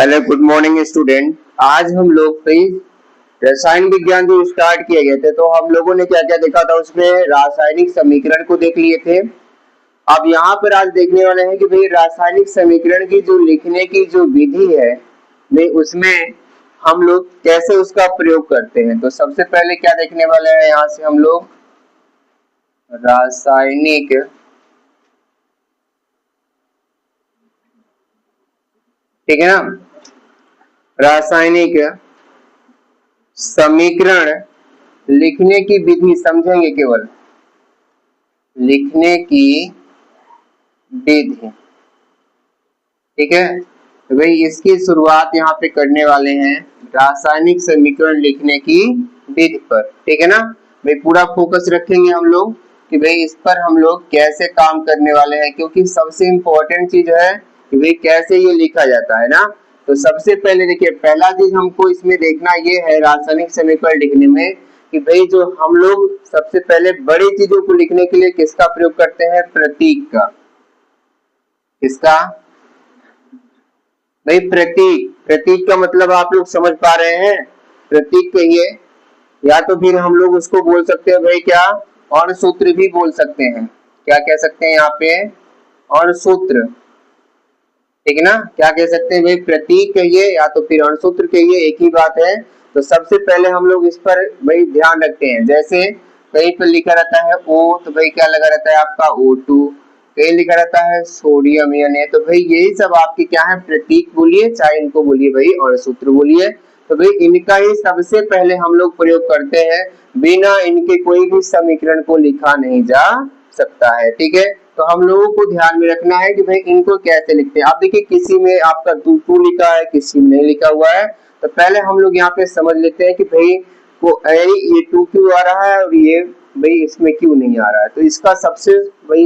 Hello good morning student. आज हम लोग फिर रसायन विज्ञान जो स्टार्ट किए गए थे तो हम लोगों ने क्या क्या देखा था, उसमें रासायनिक समीकरण को देख लिए थे। अब यहाँ पर आज देखने वाले हैं कि भाई रासायनिक समीकरण की जो लिखने की जो विधि है भाई उसमें हम लोग कैसे उसका प्रयोग करते हैं। तो सबसे पहले क्या देखने वाले हैं, यहाँ से हम लोग रासायनिक ठीक है ना, रासायनिक समीकरण लिखने की विधि समझेंगे, केवल लिखने की विधि। ठीक है, तो भाई इसकी शुरुआत यहाँ पे करने वाले हैं रासायनिक समीकरण लिखने की विधि पर। ठीक है ना भाई, पूरा फोकस रखेंगे हम लोग कि भाई इस पर हम लोग कैसे काम करने वाले हैं, क्योंकि सबसे इम्पोर्टेंट चीज है कि भाई कैसे ये लिखा जाता है ना। तो सबसे पहले देखिए, पहला चीज हमको इसमें देखना ये है रासायनिक समीकरण लिखने में कि भाई जो हम लोग सबसे पहले बड़ी चीजों को लिखने के लिए किसका प्रयोग करते हैं, प्रतीक का। किसका भाई, प्रतीक। प्रतीक का मतलब आप लोग समझ पा रहे हैं, प्रतीक कहिए या तो फिर हम लोग उसको बोल सकते हैं भाई क्या, अणुसूत्र भी बोल सकते हैं। क्या कह सकते हैं यहाँ पे, अणुसूत्र। ठीक है ना, क्या कह सकते हैं भाई, प्रतीक कहिए या तो फिर अणुसूत्र कहिए, एक ही बात है। तो सबसे पहले हम लोग इस पर भाई ध्यान रखते हैं। जैसे कहीं पर लिखा रहता है O, तो भाई क्या लगा रहता है आपका O2। कहीं लिखा रहता है सोडियम Na, तो भाई यही सब आपके क्या है, प्रतीक बोलिए, चाहे इनको बोलिए भाई अणुसूत्र बोलिए। तो भाई इनका ही सबसे पहले हम लोग प्रयोग करते हैं, बिना इनके कोई भी समीकरण को लिखा नहीं जा सकता है। ठीक है, तो हम लोगों को ध्यान में रखना है कि भाई इनको कैसे लिखते हैं। आप देखिए किसी में आपका टू लिखा है, किसी में नहीं लिखा हुआ है। तो पहले हम लोग यहाँ पे समझ लेते हैं कि भाई वो ये टू क्यों आ रहा है और ये भाई इसमें क्यों नहीं आ रहा है। तो इसका सबसे भाई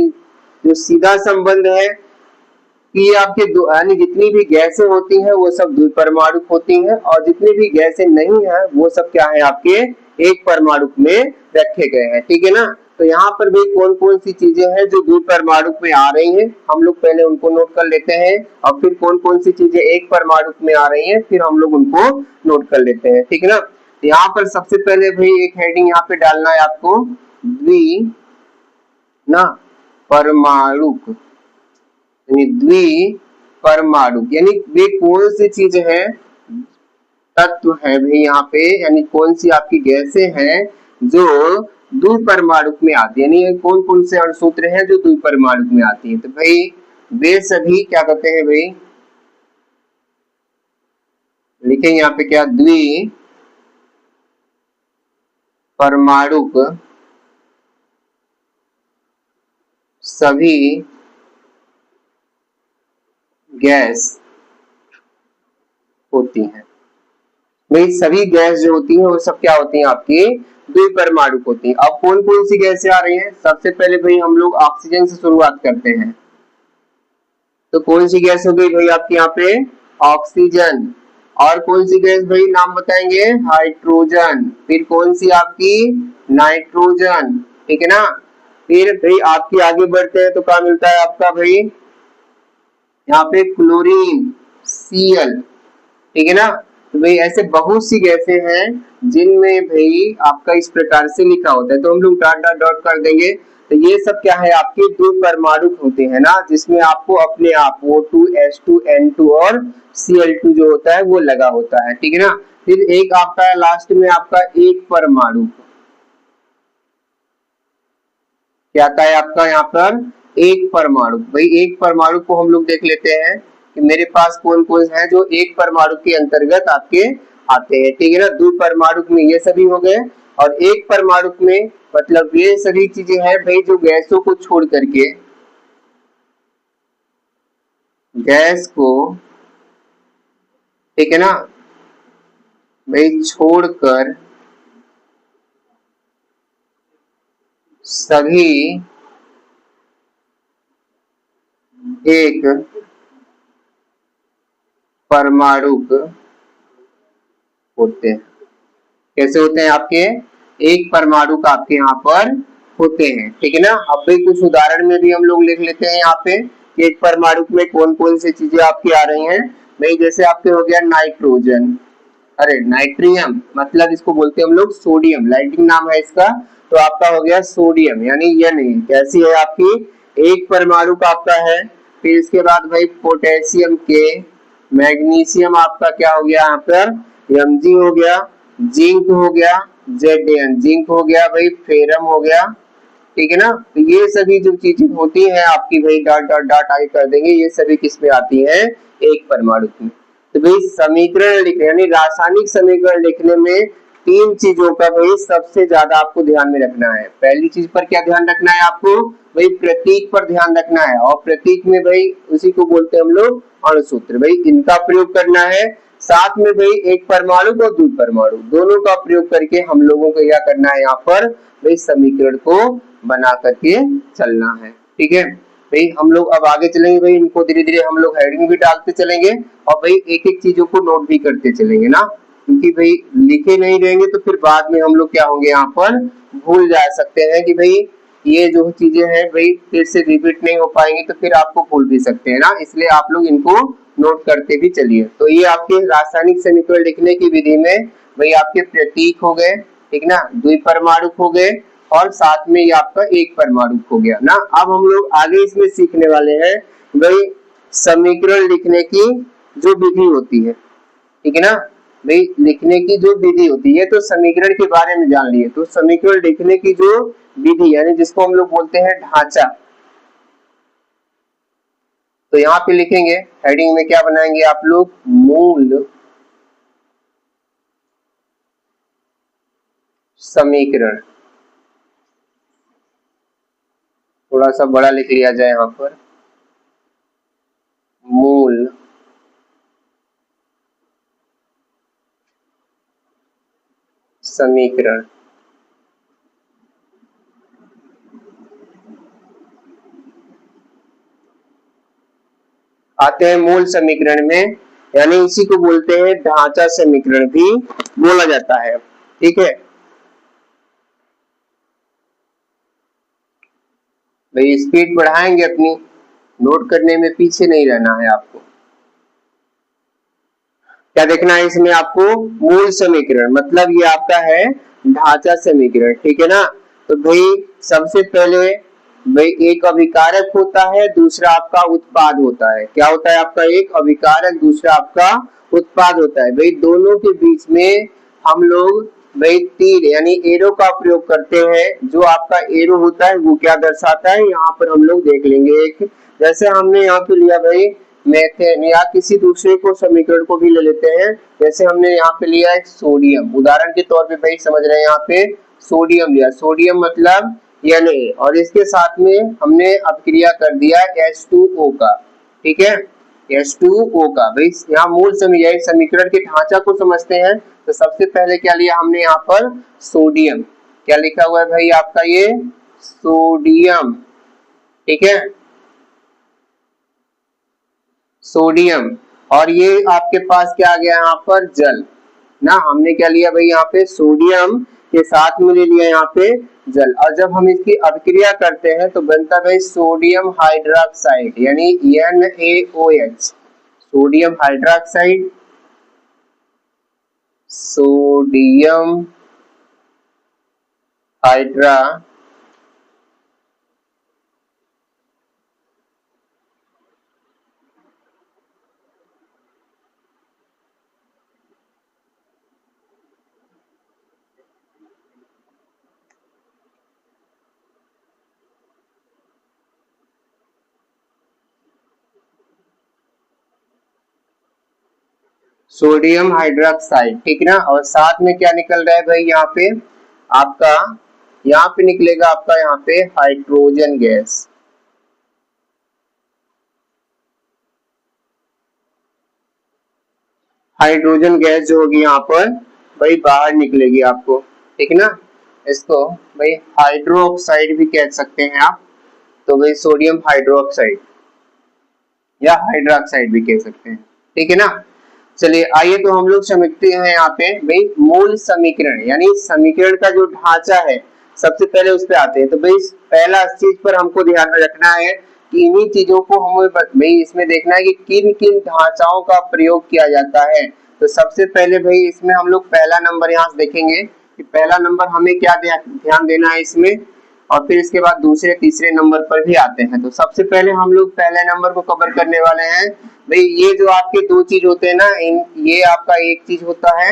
जो सीधा संबंध है कि आपके यानी जितनी भी गैसें होती हैं वो सब द्विपरमाणुक होती हैं, और जितनी भी गैसें नहीं है वो सब क्या है, आपके एक परमाणुक में रखे गए हैं। ठीक है ना, तो यहाँ पर भी कौन कौन सी चीजें हैं जो द्विपरमाणुक में आ रही हैं, हम लोग पहले उनको नोट कर लेते हैं, और फिर कौन कौन सी चीजें एक परमाणुक में आ रही हैं फिर हम लोग उनको नोट कर लेते हैं। ठीक है ना, तो यहाँ पर सबसे पहले भाई एक हेडिंग यहाँ पे डालना है आपको, द्वि ना परमाणुक, यानी द्विपरमाणुक, यानी वे कौन सी चीज है, तत्व है भाई यहाँ पे, यानी कौन सी आपकी गैसें हैं जो द्विपरमाणुक में आती है, यानी कौन कौन से अणुसूत्र हैं जो द्विपरमाणुक में आती है। तो भाई वे सभी क्या कहते हैं भाई, लिखेंगे यहाँ पे क्या, द्विपरमाणुक सभी गैस होती हैं। भाई सभी गैस जो होती हैं वो सब क्या होती हैं, आपकी द्विपरमाणुक होती हैं। अब कौन कौन सी गैसें आ रही हैं, सबसे पहले भाई हम लोग ऑक्सीजन से शुरुआत करते हैं। तो कौन सी गैस हो गई भाई आपके यहाँ पे, ऑक्सीजन। और कौन सी गैस भाई, नाम बताएंगे, हाइड्रोजन। फिर कौन सी आपकी, नाइट्रोजन। ठीक है ना, फिर भाई आपकी आगे बढ़ते हैं तो क्या मिलता है आपका भाई, यहाँ पे क्लोरीन, Cl। ठीक है ना, तो भाई ऐसे बहुत सी गैसें हैं जिनमें भाई आपका इस प्रकार से लिखा होता है, तो हम लोग डॉट डॉट डॉट कर देंगे। तो ये सब क्या है, आपके द्विपरमाणुक होते हैं ना, जिसमें आपको अपने आप O2, H2, N2 और Cl2 जो होता है वो लगा होता है। ठीक है ना, फिर एक आपका लास्ट में आपका एक परमाणु, क्या आता है आपका यहाँ पर, एक परमाणु। भाई एक परमाणु को हम लोग देख लेते हैं कि मेरे पास कौन कौन है जो एक परमाणु के अंतर्गत आपके आते हैं। ठीक है ना, द्विपरमाणु में ये सभी हो गए, और एक परमाणु में मतलब ये सभी चीजें हैं भाई जो गैसों को छोड़ करके, गैस को, ठीक है ना भाई, छोड़कर सभी एक परमाणुक होते हैं। कैसे होते हैं आपके, एक परमाणुक आपके यहाँ पर होते हैं। ठीक है ना, अब भी कुछ उदाहरण में भी हम लोग लिख लेते हैं यहाँ पे कि एक परमाणु में कौन कौन सी चीजें आपकी आ रही हैं। भाई जैसे आपके हो गया नाइट्रोजन, अरे नाइट्रियम मतलब इसको बोलते हैं हम लोग सोडियम, लाइटिंग नाम है इसका। तो आपका हो गया सोडियम यानी N कैसी है आपकी, एक परमाणु का आपका है। फिर इसके बाद भाई पोटेशियम के, मैग्नीशियम आपका क्या हो गया यहाँ पर Mg हो गया, जिंक हो गया Zn, जिंक हो गया भाई, फेरम हो गया, ठीक है ना। तो ये सभी जो चीजें होती हैं आपकी भाई डॉट डॉट डॉट आगे कर देंगे, ये सभी किस में आती है, एक परमाणु में। तो भाई समीकरण लिखने यानी रासायनिक समीकरण लिखने में तीन चीजों का भाई सबसे ज्यादा आपको ध्यान में रखना है। पहली चीज पर क्या ध्यान रखना है आपको, भाई प्रतीक पर ध्यान रखना है, और प्रतीक में भाई उसी को बोलते हैं हम लोग अणुसूत्र, भाई इनका प्रयोग करना है। साथ में भाई एक परमाणु को द्वि परमाणु दोनों का प्रयोग करके हम लोगों को क्या करना है यहाँ पर भाई समीकरण को बना करके चलना है, ठीक है। भाई हम लोग अब आगे चलेंगे, भाई इनको धीरे धीरे हम लोग हेडिंग भी डालते चलेंगे और भाई एक एक चीजों को नोट भी करते चलेंगे ना, क्योंकि भाई लिखे नहीं रहेंगे तो फिर बाद में हम लोग क्या होंगे यहाँ पर भूल जा सकते हैं कि भाई ये जो चीजें हैं भाई फिर से रिपीट नहीं हो पाएंगी, तो फिर आपको भूल भी सकते हैं ना, इसलिए आप लोग इनको नोट करते भी चलिए। तो ये आपके रासायनिक समीकरण लिखने की विधि में भाई आपके प्रतीक हो गए, ठीक ना, द्विपरमाणु हो गए, और साथ में ये आपका एक परमाणु हो गया ना। अब हम लोग आगे इसमें सीखने वाले हैं भाई समीकरण लिखने की जो विधि होती है, ठीक है ना। भाई लिखने की जो विधि होती है, तो समीकरण के बारे में जान लिए, तो समीकरण लिखने की जो विधि यानी जिसको हम लोग बोलते हैं ढांचा, तो यहाँ पे लिखेंगे हेडिंग में क्या बनाएंगे आप लोग, मूल समीकरण, थोड़ा सा बड़ा लिख लिया जाए यहाँ पर, मूल समीकरण। आते हैं मूल समीकरण में, यानी इसी को बोलते हैं ढांचा समीकरण भी बोला जाता है, ठीक है। भाई स्पीड बढ़ाएंगे अपनी, नोट करने में पीछे नहीं रहना है आपको। क्या देखना है इसमें आपको, मूल समीकरण मतलब ये आपका है ढांचा समीकरण, ठीक है ना। तो भाई सबसे पहले भाई एक अभिकारक होता है, दूसरा आपका उत्पाद होता है। क्या होता है आपका, एक अभिकारक, दूसरा आपका उत्पाद होता है। भाई दोनों के बीच में हम लोग भाई तीर यानी एरो का प्रयोग करते हैं। जो आपका एरो होता है वो क्या दर्शाता है, यहाँ पर हम लोग देख लेंगे। एक जैसे हमने यहाँ पे लिया भाई मेथेन, या किसी दूसरे को समीकरण को भी ले लेते हैं, जैसे हमने यहाँ पे लिया है सोडियम, उदाहरण के तौर पे भाई समझ रहे हैं, यहाँ पे सोडियम लिया, सोडियम मतलब Na, और इसके साथ में हमने अपक्रिया कर दिया H2O का, ठीक है, H2O का। भाई यहाँ मूल समीकरण के ढांचा को समझते हैं, तो सबसे पहले क्या लिया हमने यहाँ पर सोडियम, क्या लिखा हुआ है भाई आपका ये सोडियम, ठीक है, सोडियम। और ये आपके पास क्या आ गया यहाँ पर जल ना, हमने क्या लिया भाई यहाँ पे सोडियम के साथ में ले लिया यहाँ पे जल, और जब हम इसकी अभिक्रिया करते हैं तो बनता है सोडियम हाइड्रोक्साइड यानी NaOH, sodium hydroxide, sodium hydra sodium hydroxide, ठीक ना। और साथ में क्या निकल रहा है भाई यहाँ पे आपका, यहाँ पे निकलेगा आपका यहाँ पे हाइड्रोजन गैस, हाइड्रोजन गैस जो होगी यहाँ पर भाई बाहर निकलेगी आपको, ठीक है ना। इसको भाई हाइड्रोक्साइड भी कह सकते हैं आप, तो भाई सोडियम हाइड्रोक्साइड या हाइड्रोक्साइड भी कह सकते हैं, ठीक है ना। चलिए आइए तो हम लोग समझते हैं यहाँ पे भाई मूल समीकरण, यानी समीकरण का जो ढांचा है सबसे पहले उस पे आते हैं। तो भाई पहला चीज पर हमको ध्यान में रखना है इन्हीं चीजों को हमें भाई इसमें देखना है कि किन किन ढांचाओं का प्रयोग किया जाता है। तो सबसे पहले भाई इसमें हम लोग पहला नंबर यहाँ से देखेंगे कि पहला नंबर हमें क्या ध्यान देना है इसमें, और फिर इसके बाद दूसरे तीसरे नंबर पर भी आते हैं। तो सबसे पहले हम लोग पहले नंबर को कवर करने वाले हैं। भाई ये जो आपके दो चीज होते हैं ना, ये आपका एक चीज होता है,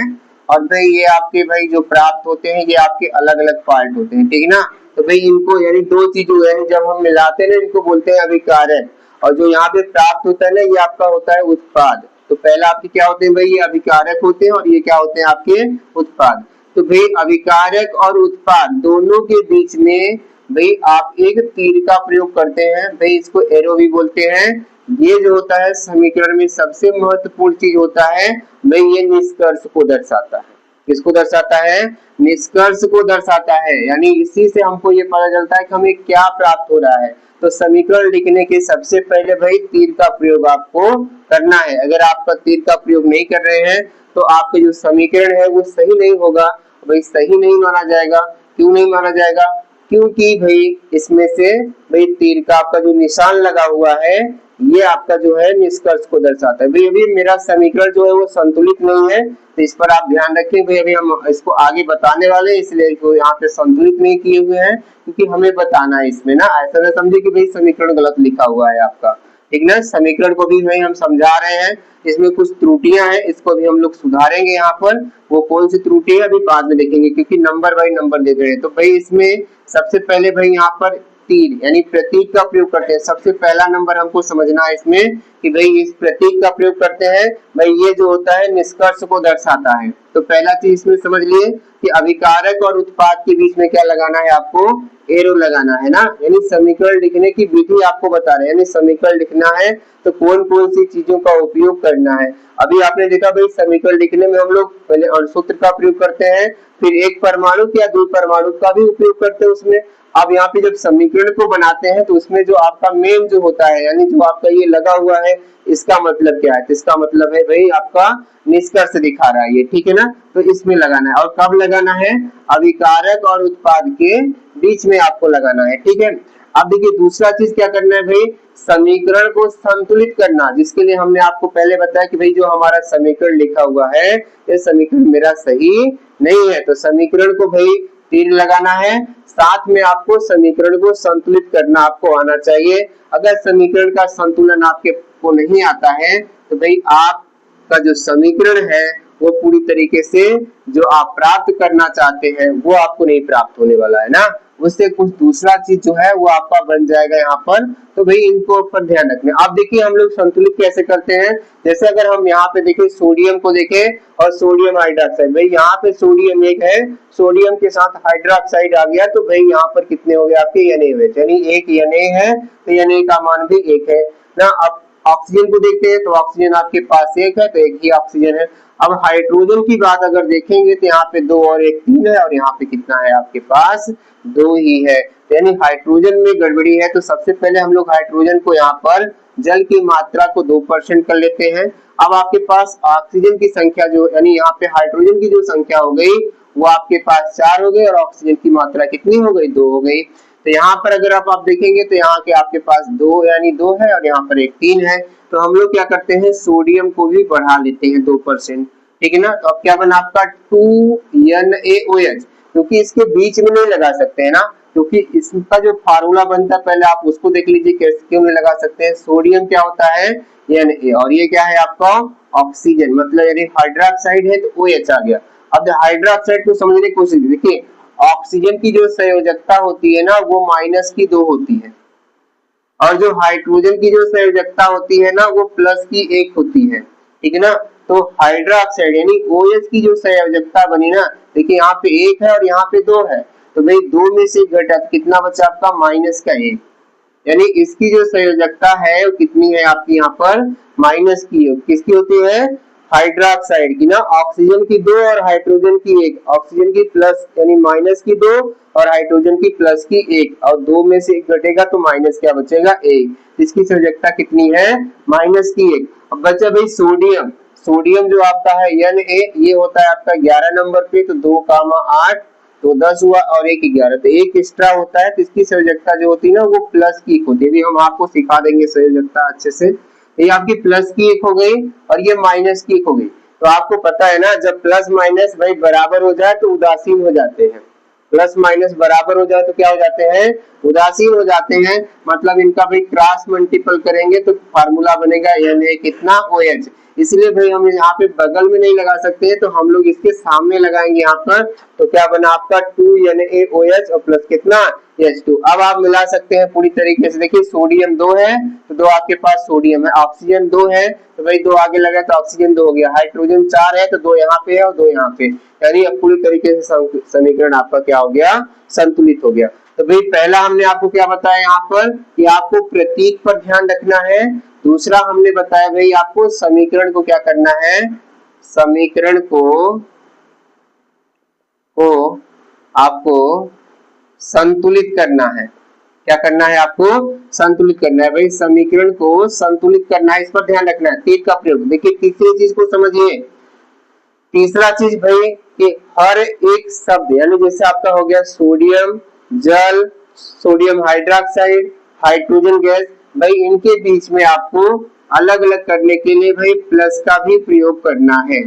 और भाई ये आपके भाई जो प्राप्त होते हैं ये आपके अलग अलग पार्ट होते हैं, ठीक है ना। तो भाई इनको यानी दो चीजों यानी जब हम मिलाते हैं ना इनको बोलते हैं अभिकारक, और जो यहाँ पे प्राप्त होता है ना ये आपका होता है उत्पाद। तो पहला आपके क्या होते हैं भाई, ये अभिकारक होते हैं और ये क्या होते हैं आपके उत्पाद। तो भाई अभिकारक और उत्पाद दोनों के बीच में भाई आप एक तीर का प्रयोग करते हैं, भाई इसको एरो भी बोलते हैं। ये जो होता है समीकरण में सबसे महत्वपूर्ण चीज होता है भाई, ये निष्कर्ष को दर्शाता है। किसको दर्शाता है, निष्कर्ष को दर्शाता है, यानी इसी से हमको ये पता चलता है कि हमें क्या प्राप्त हो रहा है। तो समीकरण लिखने के सबसे पहले भाई तीर का प्रयोग आपको करना है। अगर आपका तीर का प्रयोग नहीं कर रहे हैं तो आपका जो समीकरण है वो सही नहीं होगा, भाई सही नहीं माना जाएगा। क्यों नहीं माना जाएगा, क्योंकि भाई इसमें से भाई तीर का आपका जो निशान लगा हुआ है ये आपका जो है निष्कर्ष को दर्शाता है। भाई अभी मेरा समीकरण जो है वो संतुलित नहीं है, तो इस पर आप ध्यान रखें। भाई अभी हम इसको आगे बताने वाले हैं, इसलिए इसको यहाँ पे संतुलित नहीं किए हुए हैं, क्योंकि हमें बताना है इसमें ना, ऐसा ना समझे कि भाई समीकरण गलत लिखा हुआ है आपका, ठीक ना। समीकरण को भी भाई हम समझा रहे हैं, इसमें कुछ त्रुटियां हैं, इसको भी हम लोग सुधारेंगे। यहाँ पर वो कौन सी त्रुटि है अभी बाद में देखेंगे, क्योंकि नंबर बाई नंबर दे रहे हैं। तो भाई इसमें सबसे पहले भाई यहाँ पर तीर यानी प्रतीक का प्रयोग करते हैं। सबसे पहला नंबर हमको समझना है इसमें कि भाई इस प्रतीक का प्रयोग करते हैं, भाई ये जो होता है निष्कर्ष को दर्शाता है। तो पहला चीज इसमें समझ लिए कि अभिकारक और उत्पाद के बीच में क्या लगाना है, आपको एरो लगाना है ना, यानी समीकरण लिखने की विधि आपको बता रहे हैं। यानी समीकरण लिखना है तो कौन कौन सी चीजों का उपयोग करना है। अभी आपने देखा भाई समीकरण लिखने में हम लोग पहले अणुसूत्र का प्रयोग करते हैं, फिर एक परमाणु या दो परमाणु का भी उपयोग करते हैं उसमें। अब यहाँ पे जब समीकरण को बनाते हैं तो उसमें जो आपका मेन जो होता है, यानी जो आपका ये लगा हुआ है, इसका मतलब क्या है, तो इसका मतलब है भाई आपका निष्कर्ष दिखा रहा है ये, ठीक है ना। तो इसमें लगाना है, और कब लगाना है, अभिकारक और उत्पाद के बीच में आपको लगाना है, ठीक है। अब देखिए दूसरा चीज क्या करना है भाई, समीकरण को संतुलित करना, जिसके लिए हमने आपको पहले बताया कि भाई जो हमारा समीकरण लिखा हुआ है ये समीकरण मेरा सही नहीं है। तो समीकरण को भाई तीर लगाना है, साथ में आपको समीकरण को संतुलित करना आपको आना चाहिए। अगर समीकरण का संतुलन आपके को नहीं आता है तो भाई आपका जो समीकरण है वो पूरी तरीके से जो आप प्राप्त करना चाहते हैं वो आपको नहीं प्राप्त होने वाला है ना, उससे कुछ दूसरा चीज जो है वो आपका बन जाएगा यहाँ पर। तो भाई इनको ऊपर ध्यान रखना। अब देखिए हम लोग संतुलित कैसे करते हैं, जैसे अगर हम यहाँ पे देखें सोडियम को देखें और सोडियम हाइड्रोक्साइड, भाई यहाँ पे सोडियम एक है, सोडियम के साथ हाइड्रोक्साइड आ गया, तो भाई यहाँ पर कितने हो गए आपके Na, यानी एक Na है तो Na का मान भी एक है ना। अब ऑक्सीजन को देखते हैं तो ऑक्सीजन आपके पास एक है, तो एक ही ऑक्सीजन है। अब हाइड्रोजन की बात अगर देखेंगे तो यहाँ पे दो और एक तीन है, और यहाँ पे कितना है आपके पास दो ही है, यानी हाइड्रोजन में गड़बड़ी है। तो सबसे पहले हम लोग हाइड्रोजन को यहाँ पर जल की मात्रा को 2% कर लेते हैं। अब आपके पास ऑक्सीजन की संख्या जो यानी यहाँ पे हाइड्रोजन की जो संख्या हो गई वो आपके पास 4 हो गई, और ऑक्सीजन की मात्रा कितनी हो गई, 2 हो गई। तो यहाँ पर अगर आप देखेंगे तो यहाँ के आपके पास 2 यानी 2 है, और यहाँ पर एक 3 है। तो हम लोग क्या करते हैं, सोडियम को भी बढ़ा लेते हैं 2%, ठीक है ना। तो अब क्या बना आपका 2NaOH, क्योंकि इसके बीच में नहीं लगा सकते हैं ना, क्योंकि इसका जो फार्मूला बनता है पहले आप उसको देख लीजिए कैसे, क्यों नहीं लगा सकते हैं। सोडियम क्या होता है Na, और ये क्या है आपका ऑक्सीजन, मतलब यदि हाइड्रोक्साइड है तो OH आ गया। अब हाइड्रोक्साइड को समझने की कोशिश देखिए, ऑक्सीजन की जो संयोजकता होती है ना वो -2 होती है, और जो हाइड्रोजन की जो संयोजकता होती है ना वो +1 होती है, ठीक है ना। तो हाइड्रोक्साइड यानी OH की जो संयोजकता बनी ना, देखिए यहाँ पे 1 है और यहाँ पे 2 है, तो भाई 2 में से घटा कितना बचा आपका -1, यानी इसकी जो संयोजकता है वो कितनी है आपकी यहाँ पर माइनस की, किसकी होती है, हाइड्रोक्साइड की ना। ऑक्सीजन की 2 और हाइड्रोजन की 1, ऑक्सीजन की प्लस यानी -2 और हाइड्रोजन की प्लस की 1, और 2 में से 1 घटेगा तो माइनस क्या बचेगा 1, इसकी संयोजकता कितनी है -1। अब बचा भाई सोडियम, सोडियम जो आपका है Na, ये होता है आपका 11 नंबर पे, तो 2, 8 तो 10 हुआ और एक 11, तो एक एक्स्ट्रा होता है, तो इसकी संयोजकता जो होती है ना वो प्लस की एक होती है। हम आपको सिखा देंगे संयोजकता अच्छे से। ये आपकी प्लस की एक हो गई और ये माइनस की एक हो गई। तो आपको पता है ना, जब प्लस माइनस भाई बराबर हो जाए तो उदासीन हो जाते हैं। प्लस माइनस बराबर हो जाए तो क्या हो जाते हैं, उदासीन हो जाते हैं। मतलब इनका भाई क्रॉस मल्टीपल करेंगे तो फार्मूला बनेगा Na कितना OH। इसलिए भाई हम यहाँ पे बगल में नहीं लगा सकते हैं, तो हम लोग इसके सामने लगाएंगे यहाँ पर। तो क्या बना आपका 2NaOH और प्लस कितना H2। अब आप मिला सकते हैं पूरी तरीके से। देखिए सोडियम 2 है तो 2 आपके पास सोडियम है, ऑक्सीजन 2 है तो भाई 2 आगे लगा तो ऑक्सीजन 2 हो गया, हाइड्रोजन 4 है तो 2 यहाँ पे है और 2 यहाँ पे, यानी अब पूरी तरीके से समीकरण आपका क्या हो गया, संतुलित हो गया। तो भाई पहला हमने आपको क्या बताया यहाँ पर कि आपको प्रतीक पर ध्यान रखना है। दूसरा हमने बताया भाई आपको समीकरण को क्या करना है, समीकरण को आपको संतुलित करना है। क्या करना है आपको, संतुलित करना है। भाई समीकरण को संतुलित करना है, इस पर ध्यान रखना है। तीर का प्रयोग। देखिए तीसरी चीज को समझिए। तीसरा चीज भाई कि हर एक शब्द, यानी जैसे आपका हो गया सोडियम जल, सोडियम हाइड्रोक्साइड, हाइड्रोजन गैस, भाई इनके बीच में आपको अलग अलग करने के लिए भाई प्लस का भी प्रयोग करना है।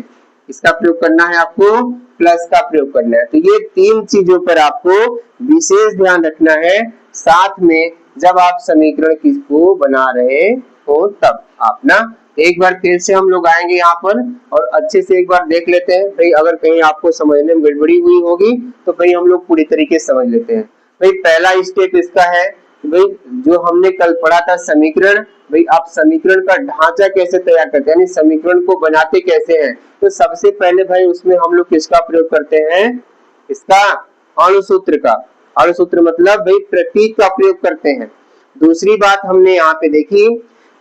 इसका प्रयोग करना है, आपको प्लस का प्रयोग करना है। तो ये तीन चीजों पर आपको विशेष ध्यान रखना है, साथ में जब आप समीकरण को बना रहे हो तब आप ना। एक बार फिर से हम लोग आएंगे यहाँ पर और अच्छे से एक बार देख लेते हैं। भाई अगर कहीं आपको समझने में गड़बड़ी हुई होगी तो भाई हम लोग पूरी तरीके से समझ लेते हैं। भाई पहला स्टेप इसका है भाई जो हमने कल पढ़ा था समीकरण। भाई आप समीकरण का ढांचा कैसे तैयार करते हैं, यानी समीकरण को बनाते कैसे हैं। तो सबसे पहले भाई उसमें हम लोग किसका प्रयोग करते हैं, इसका अणुसूत्र का। अणुसूत्र मतलब भाई प्रतीक का प्रयोग करते हैं। दूसरी बात हमने यहाँ पे देखी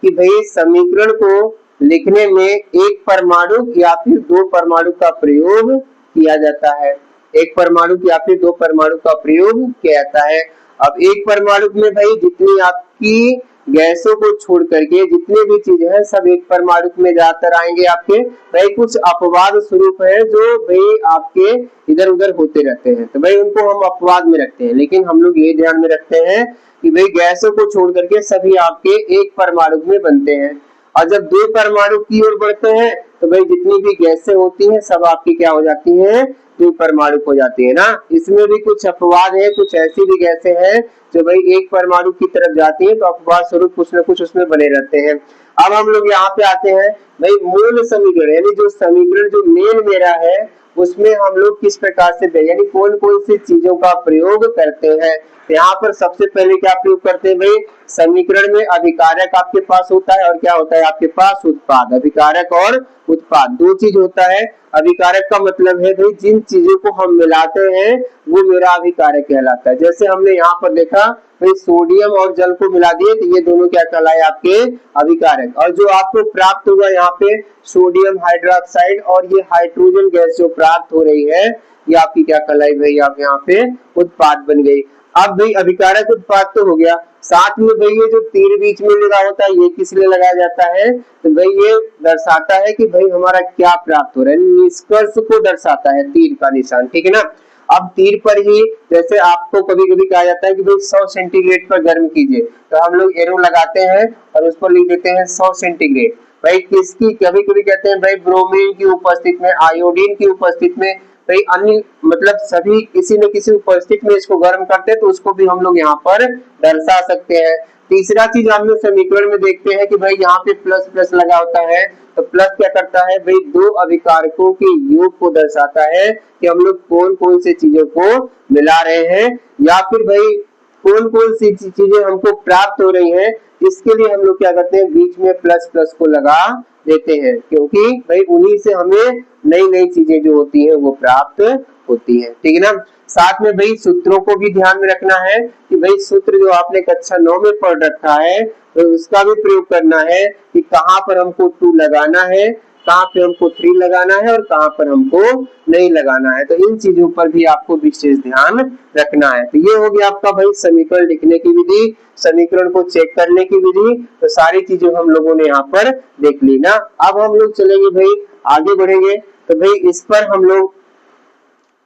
कि भाई समीकरण को लिखने में एक परमाणु या फिर दो परमाणु का प्रयोग किया जाता है। एक परमाणु या फिर दो परमाणु का प्रयोग किया जाता है। अब एक परमाणु में भाई जितनी आपकी गैसों को छोड़ करके जितने भी चीजें हैं सब एक परमाणु में ज्यादातर आएंगे आपके। भाई कुछ अपवाद स्वरूप है जो भाई आपके इधर उधर होते रहते हैं, तो भाई उनको हम अपवाद में रखते हैं। लेकिन हम लोग ये ध्यान में रखते हैं कि भाई गैसों को छोड़ करके सभी आपके एक परमाणु में बनते हैं। और जब दो परमाणु की ओर बढ़ते हैं तो भाई जितनी भी गैसें होती हैं सब आपकी क्या हो जाती हैं, दो परमाणु हो जाती है ना। इसमें भी कुछ अपवाद है, कुछ ऐसी भी गैसें हैं जो भाई एक परमाणु की तरफ जाती है तो अपवाद स्वरूप कुछ न कुछ उसमें बने रहते हैं। अब हम लोग यहाँ पे आते हैं भाई मूल समीकरण, यानी जो समीकरण जो मेन मेरा है उसमें हम लोग किस प्रकार से यानी कौन कौन सी चीजों का प्रयोग करते हैं। यहाँ पर सबसे पहले क्या प्रयोग करते हैं भाई, समीकरण में अभिकारक आपके पास होता है और क्या होता है आपके पास उत्पाद। अभिकारक और उत्पाद दो चीज होता है। अभिकारक का मतलब है भाई जिन चीजों को हम मिलाते हैं वो मेरा अभिकारक कहलाता है। जैसे हमने यहाँ पर देखा भाई सोडियम और जल को मिला दिए तो ये दोनों क्या कहलाए आपके अभिकारक। और जो आपको प्राप्त होगा यहाँ पे सोडियम हाइड्रोक्साइड और ये हाइड्रोजन गैस जो प्राप्त हो रही है ये आपकी क्या कहलाई भाई, आप यहाँ पे उत्पाद बन गई। अब भाई अभिकारक उत्पाद तो हो गया, साथ में भाई ये जो तीर बीच में लगा होता है ये किस लिए लगाया जाता है, तो भाई ये दर्शाता है कि भाई हमारा क्या प्राप्त हो रहा है, निष्कर्ष को दर्शाता है तीर का निशान, ठीक है ना। अब तीर पर ही जैसे आपको कभी कभी कहा जाता है कि भाई 100 सेंटीग्रेड पर गर्म कीजिए, तो हम लोग एरो लगाते हैं और उस पर लिख देते हैं 100 सेंटीग्रेड। भाई किसकी, कभी कभी कहते हैं भाई ब्रोमीन की उपस्थिति में, आयोडीन की उपस्थिति में, भाई अन्य मतलब सभी किसी न किसी उपस्थिति में इसको गर्म करते हैं तो उसको भी हम लोग यहाँ पर दर्शा सकते हैं। तीसरा चीज हम लोग समीकरण में देखते हैं कि भाई यहाँ पे प्लस प्लस लगा होता है, तो प्लस क्या करता है भाई दो अभिकारकों के योग को दर्शाता है कि हम लोग कौन कौन सी चीजों को मिला रहे हैं या फिर भाई कौन कौन सी चीजें हमको प्राप्त हो रही हैं। इसके लिए हम लोग क्या करते हैं बीच में प्लस प्लस को लगा देते हैं, क्योंकि भाई उन्हीं से हमें नई नई चीजें जो होती हैं वो प्राप्त होती हैं, ठीक है ना। साथ में भाई सूत्रों को भी ध्यान में रखना है कि भाई सूत्र जो आपने कक्षा 9 में पढ़ रखा है तो उसका भी प्रयोग करना है कि कहाँ पर हमको 2 लगाना है, कहाँ पे हमको 3 लगाना है और कहाँ पर हमको नहीं लगाना है। तो इन चीजों पर भी आपको विशेष ध्यान रखना है। तो ये हो गया आपका भाई समीकरण लिखने की विधि, समीकरण को चेक करने की विधि। तो सारी चीजें हम लोगों ने यहाँ पर देख ली ना। अब हम लोग चलेंगे भाई आगे बढ़ेंगे, तो भाई इस पर हम लोग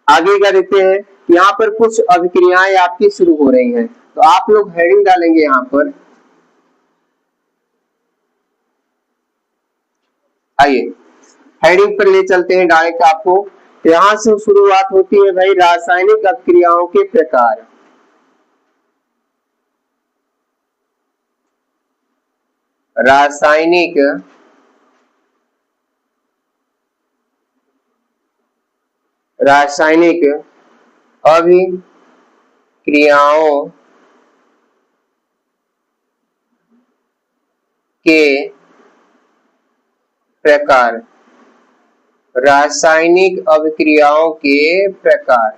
आगे क्या देखते हैं यहाँ पर कुछ अभिक्रियाएं आपकी शुरू हो रही हैं, तो आप लोग हेडिंग डालेंगे यहाँ पर। आइए हेडिंग पर ले चलते हैं डायरेक्ट आपको। तो यहाँ से शुरुआत होती है भाई रासायनिक अभिक्रियाओं के प्रकार। रासायनिक अभिक्रियाओं के प्रकार। रासायनिक अभिक्रियाओं के प्रकार,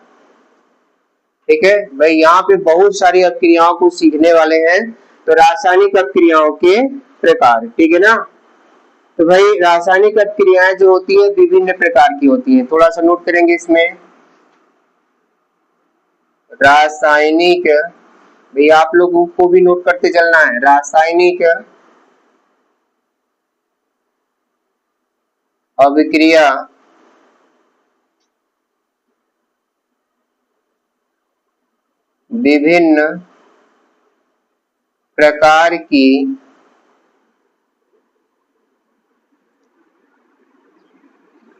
ठीक है भाई। यहाँ पे बहुत सारी अभिक्रियाओं को सीखने वाले हैं, तो रासायनिक अभिक्रियाओं के प्रकार, ठीक है ना। तो भाई रासायनिक अभिक्रियाएं जो होती है विभिन्न प्रकार की होती है, थोड़ा सा नोट करेंगे इसमें। रासायनिक, भाई आप लोगों को भी नोट करते चलना है। रासायनिक अभिक्रिया विभिन्न प्रकार की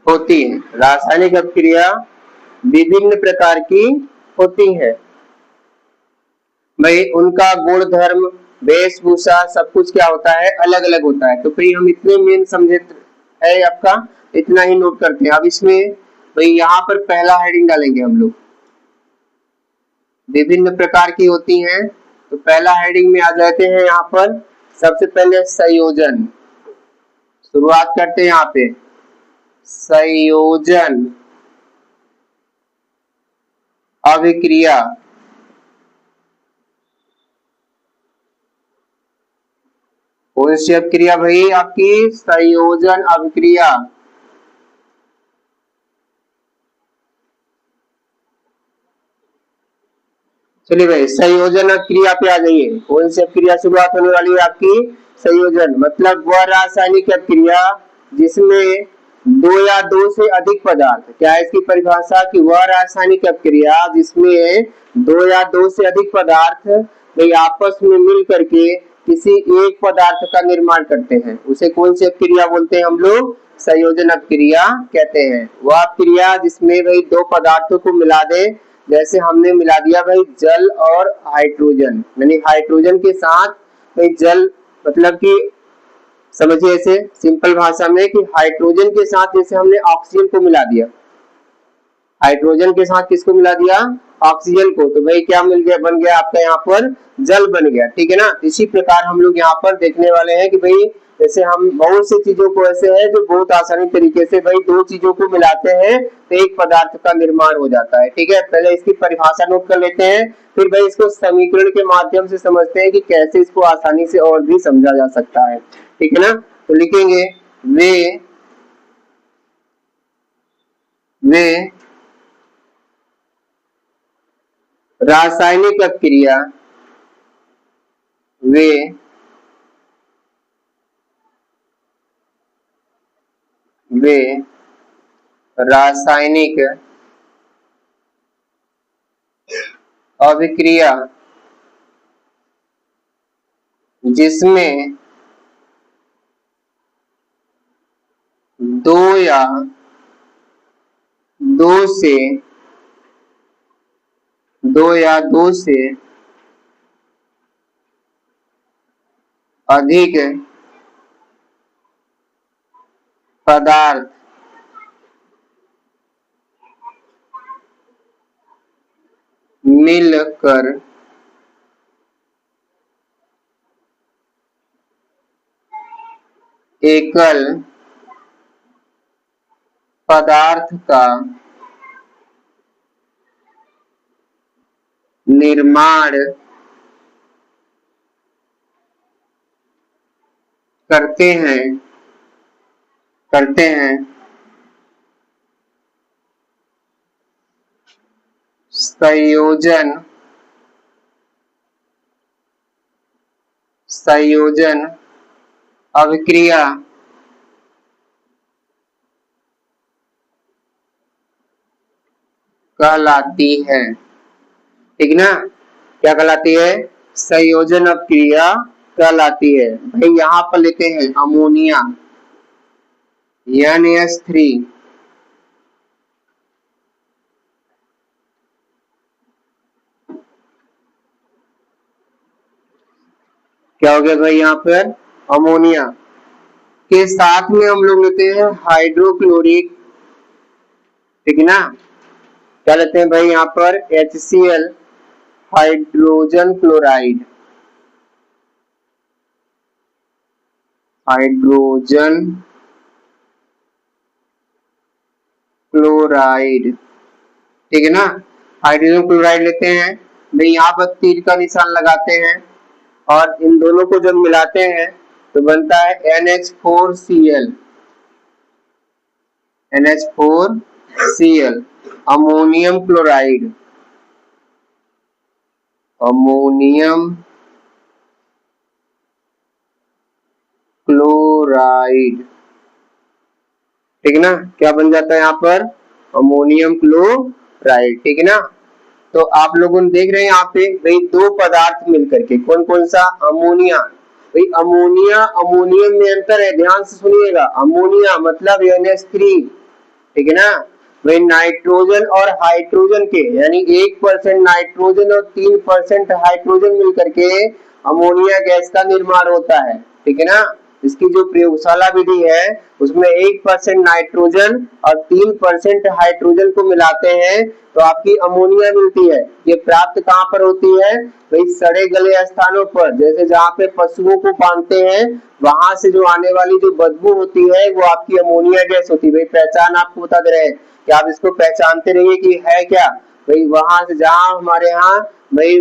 होती है। रासायनिक अभिक्रिया विभिन्न प्रकार की होती है भाई। उनका गुण धर्म वेशभूषा सब कुछ क्या होता है, अलग अलग होता है। तो भाई हम इतने मेन समझे है आपका, इतना ही नोट करते हैं। अब इसमें भाई यहाँ पर पहला हेडिंग डालेंगे हम लोग, विभिन्न प्रकार की होती हैं। तो पहला हेडिंग में आ जाते हैं यहाँ पर सबसे पहले संयोजन। शुरुआत करते हैं यहाँ पे संयोजन अभिक्रिया। कौन सी अभिक्रिया भाई, आपकी संयोजन अभिक्रिया। चलिए भाई संयोजन क्रिया पे आ जाइए। कौन सी क्रिया शुरुआत होने वाली है आपकी, संयोजन। मतलब वह रासायनिक क्रिया जिसमें दो या दो से अधिक पदार्थ, क्या है इसकी परिभाषा, कि वह रासायनिक क्रिया जिसमें दो या दो से अधिक पदार्थ भाई आपस में मिल करके किसी एक पदार्थ का निर्माण करते हैं, उसे कौन सी क्रिया बोलते हैं हम लोग, संयोजन क्रिया कहते हैं। वह क्रिया जिसमें भाई दो पदार्थों को मिला दे, जैसे हमने मिला दिया भाई जल और हाइड्रोजन, यानी हाइड्रोजन के साथ भाई जल, मतलब कि समझिए ऐसे सिंपल भाषा में कि हाइड्रोजन के साथ जैसे हमने ऑक्सीजन को मिला दिया, हाइड्रोजन के साथ किसको मिला दिया, ऑक्सीजन को, तो भाई क्या मिल गया, बन गया आपका यहाँ पर जल बन गया, ठीक है ना। इसी प्रकार हम लोग यहाँ पर देखने वाले हैं कि भाई जैसे हम बहुत सी चीजों को ऐसे है जो बहुत आसानी तरीके से भाई दो चीजों को मिलाते हैं तो एक पदार्थ का निर्माण हो जाता है, ठीक है। पहले इसकी परिभाषा नोट कर लेते हैं, फिर भाई इसको समीकरण के माध्यम से समझते हैं कि कैसे इसको आसानी से और भी समझा जा सकता है, ठीक है ना। तो लिखेंगे वे रासायनिक अभिक्रिया, वे रासायनिक अभिक्रिया जिसमें दो या दो से अधिक पदार्थ मिलकर एकल पदार्थ का निर्माण करते हैं संयोजन अभिक्रिया कहलाती है। ठीक ना, क्या कहलाती है? संयोजन अपक्रिया कहलाती है। भाई यहाँ पर लेते हैं अमोनिया NH3, क्या हो गया भाई यहाँ पर? अमोनिया के साथ में हम लोग लेते हैं हाइड्रोक्लोरिक, ठीक है ना, क्या लेते हैं भाई यहाँ पर? HCl, hydrogen chloride, hydrogen chloride, ठीक है ना, हाइड्रोजन क्लोराइड लेते हैं भाई। यहाँ पर तीर का निशान लगाते हैं और इन दोनों को जब मिलाते हैं तो बनता है NH4Cl, NH4Cl, ammonium chloride, ammonium chloride, ठीक है ना, क्या बन जाता है यहाँ पर? अमोनियम क्लोराइड, ठीक है ना। तो आप लोगों देख रहे हैं यहाँ पे भाई दो पदार्थ मिलकर के, कौन कौन सा? अमोनिया। भाई अमोनिया अमोनियम में अंतर है, ध्यान से सुनिएगा। अमोनिया मतलब NH3, ठीक है ना। भाई नाइट्रोजन और हाइड्रोजन के, यानी 1% नाइट्रोजन और 3% हाइड्रोजन मिलकर के अमोनिया गैस का निर्माण होता है, ठीक है ना। इसकी जो प्रयोगशाला विधि है उसमें 1% नाइट्रोजन और 3% हाइड्रोजन को मिलाते हैं तो आपकी अमोनिया मिलती है। ये प्राप्त कहाँ पर होती है? भाई सड़े गले स्थानों पर, जैसे जहाँ पे पशुओं को बांधते हैं वहां से जो आने वाली जो बदबू होती है वो आपकी अमोनिया गैस होती है। भाई पहचान आपको बता दे रहे हैं कि आप इसको पहचानते रहिए कि है क्या। भाई वहां से जहाँ हमारे यहाँ भाई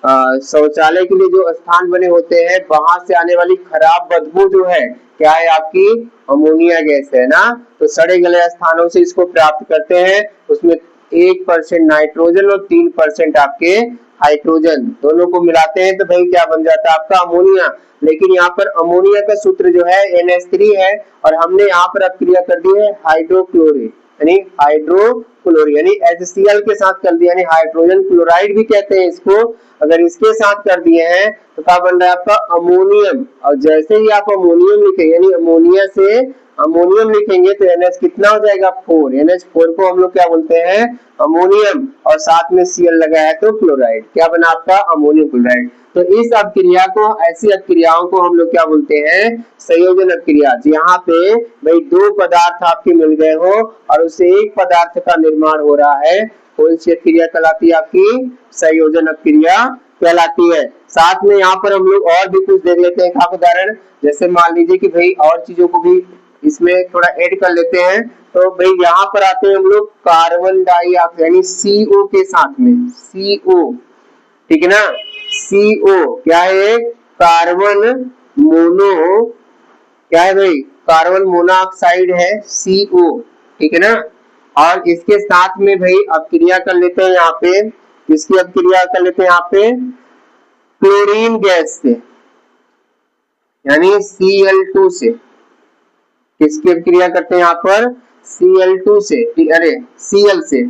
शौचालय के लिए जो स्थान बने होते हैं वहां से आने वाली खराब बदबू जो है क्या है? आपकी अमोनिया गैस है ना। तो सड़े गले स्थानों से इसको प्राप्त करते हैं, उसमें 1% नाइट्रोजन और 3% आपके हाइड्रोजन दोनों को मिलाते हैं तो भाई क्या बन जाता है? आपका अमोनिया। लेकिन यहाँ पर अमोनिया का सूत्र जो है NH3 है और हमने यहाँ पर अपक्रिया कर दी है हाइड्रोक्लोरिक, यानी हाइड्रोक्लोरिक यानी HCl के साथ कर दिया, यानी हाइड्रोजन क्लोराइड भी कहते हैं इसको। अगर इसके साथ कर दिए हैं तो क्या बन रहा है? आपका अमोनियम। और जैसे ही आप अमोनियम लिखेंगे, यानी अमोनिया से अमोनियम लिखेंगे तो NH कितना हो जाएगा? 4। NH4 को हम लोग क्या बोलते हैं? अमोनियम, और साथ में Cl लगा है तो क्लोराइड। क्या बना आपका? Ammonium chloride. तो इस अपक्रिया को, ऐसी अपक्रियाओं को हम लोग क्या बोलते हैं? संयोजन अपक्रिया। यहाँ पे भाई दो पदार्थ आपके मिल गए हो और उससे एक पदार्थ का निर्माण हो रहा है, कौन सी अपक्रिया कहलाती है? आपकी संयोजन अपक्रिया कहलाती है। साथ में यहाँ पर हम लोग और भी कुछ देख लेते हैं खास उदाहरण, जैसे मान लीजिए कि भाई और चीजों को भी इसमें थोड़ा ऐड कर लेते हैं। तो भाई यहाँ पर आते हैं हम लोग कार्बन डाइऑक्साइड, यानी CO के साथ में, CO, ठीक है ना। CO क्या है? कार्बन मोनो, क्या है भाई? कार्बन मोनोऑक्साइड है CO, ठीक है ना। और इसके साथ में भाई अपक्रिया कर लेते हैं यहाँ पे, इसकी अपक्रिया कर लेते हैं यहाँ पे क्लोरीन गैस से, यानी Cl2 से। किसकी अपक्रिया करते हैं यहाँ पर? Cl2 से, अरे Cl से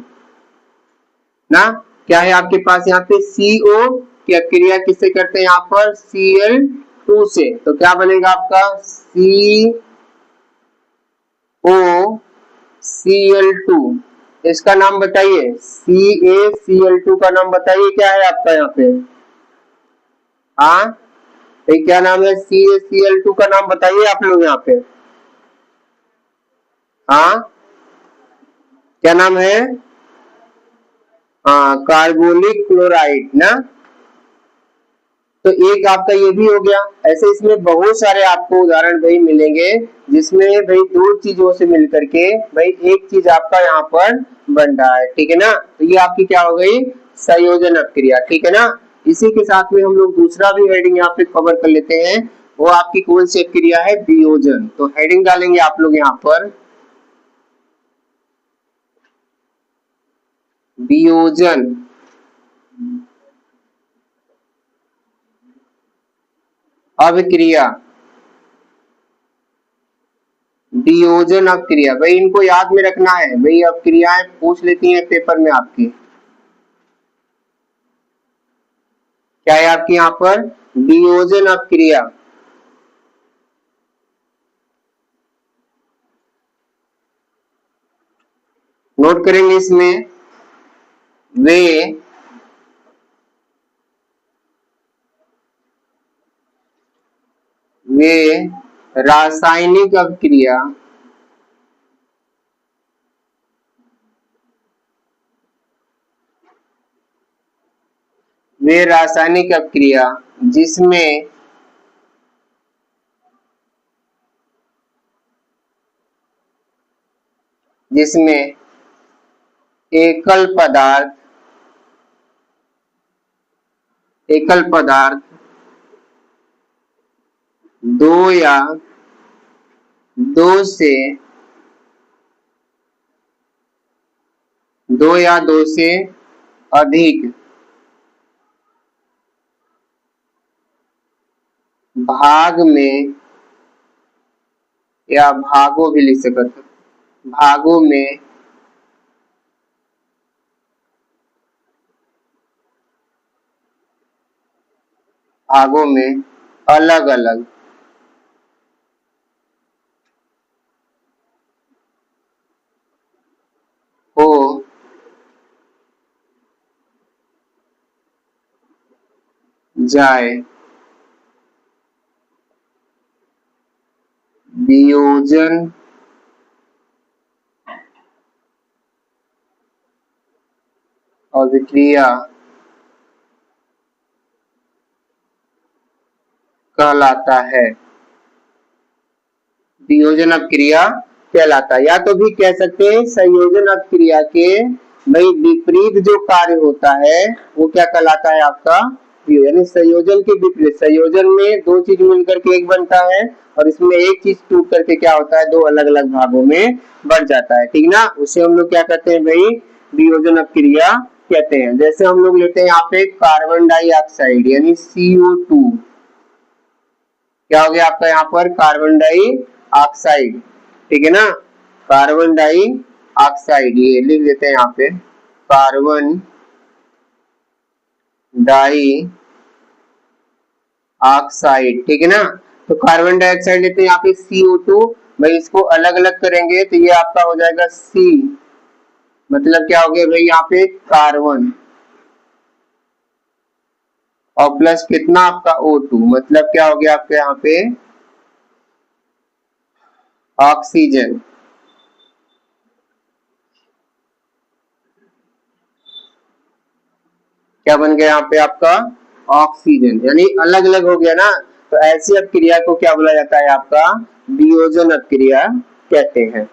ना। क्या है आपके पास यहाँ पे? CO की अपक्रिया किससे करते हैं यहाँ पर? Cl2 से। तो क्या बनेगा आपका? COCl2। इसका नाम बताइए, CaCl2 का नाम बताइए क्या है आपका यहाँ पे? हाँ, क्या नाम है? CaCl2 का नाम बताइए आप लोग यहाँ पे। हाँ, क्या नाम है? हाँ, कार्बोनिक क्लोराइड ना। तो एक आपका ये भी हो गया। ऐसे इसमें बहुत सारे आपको उदाहरण भाई मिलेंगे जिसमें भाई दो चीजों से मिलकर के भाई एक चीज आपका यहाँ पर बन रहा है, ठीक है ना। तो ये आपकी क्या हो गई? संयोजन अपक्रिया, ठीक है ना। इसी के साथ में हम लोग दूसरा भी हेडिंग यहाँ पे कवर कर लेते हैं, वो आपकी कौन सी अपक्रिया है? वियोजन। तो हेडिंग डालेंगे आप लोग यहाँ पर वियोजन। अभिक्रिया, वियोजन अपक्रिया। भाई इनको याद में रखना है, भाई अपक्रियाएं पूछ लेती हैं पेपर में आपकी। क्या है आपकी यहाँ पर वियोजन अपक्रिया। नोट करेंगे इसमें वे रासायनिक अपक्रिया जिसमें एकल पदार्थ दो या दो से अधिक भाग में या भागों भी लिख सकते, भागों में अलग अलग हो जाए वियोजन अभिक्रिया कहलाता है। वियोजन अपक्रिया कहलाता है, या तो भी कह सकते हैं संयोजन अपक्रिया के भाई विपरीत जो कार्य होता है वो क्या कहलाता है आपका यानी संयोजन के विपरीत। संयोजन में दो चीज मिलकर के एक बनता है और इसमें एक चीज टूट करके क्या होता है दो अलग अलग भागों में बढ़ जाता है, ठीक ना। उसे हम लोग क्या कहते हैं भाई वियोजन अपक्रिया कहते हैं। जैसे हम लोग लेते हैं यहाँ पे कार्बन डाइऑक्साइड यानी CO2, क्या हो गया आपका यहाँ पर कार्बन डाइऑक्साइड, ठीक है ना। कार्बन डाइऑक्साइड ये लिख देते हैं यहाँ पे कार्बन डाइऑक्साइड, ठीक है ना। तो कार्बन डाइऑक्साइड लेते हैं यहाँ पे CO2, भाई इसको अलग अलग करेंगे तो ये आपका हो जाएगा C, मतलब क्या हो गया भाई यहाँ पे कार्बन और प्लस कितना आपका O2, मतलब क्या हो गया आपके यहाँ पे ऑक्सीजन। क्या बन गया यहाँ पे आपका ऑक्सीजन, यानी अलग अलग हो गया ना। तो ऐसी अपक्रिया को क्या बोला जाता है आपका वियोजन अपक्रिया कहते हैं।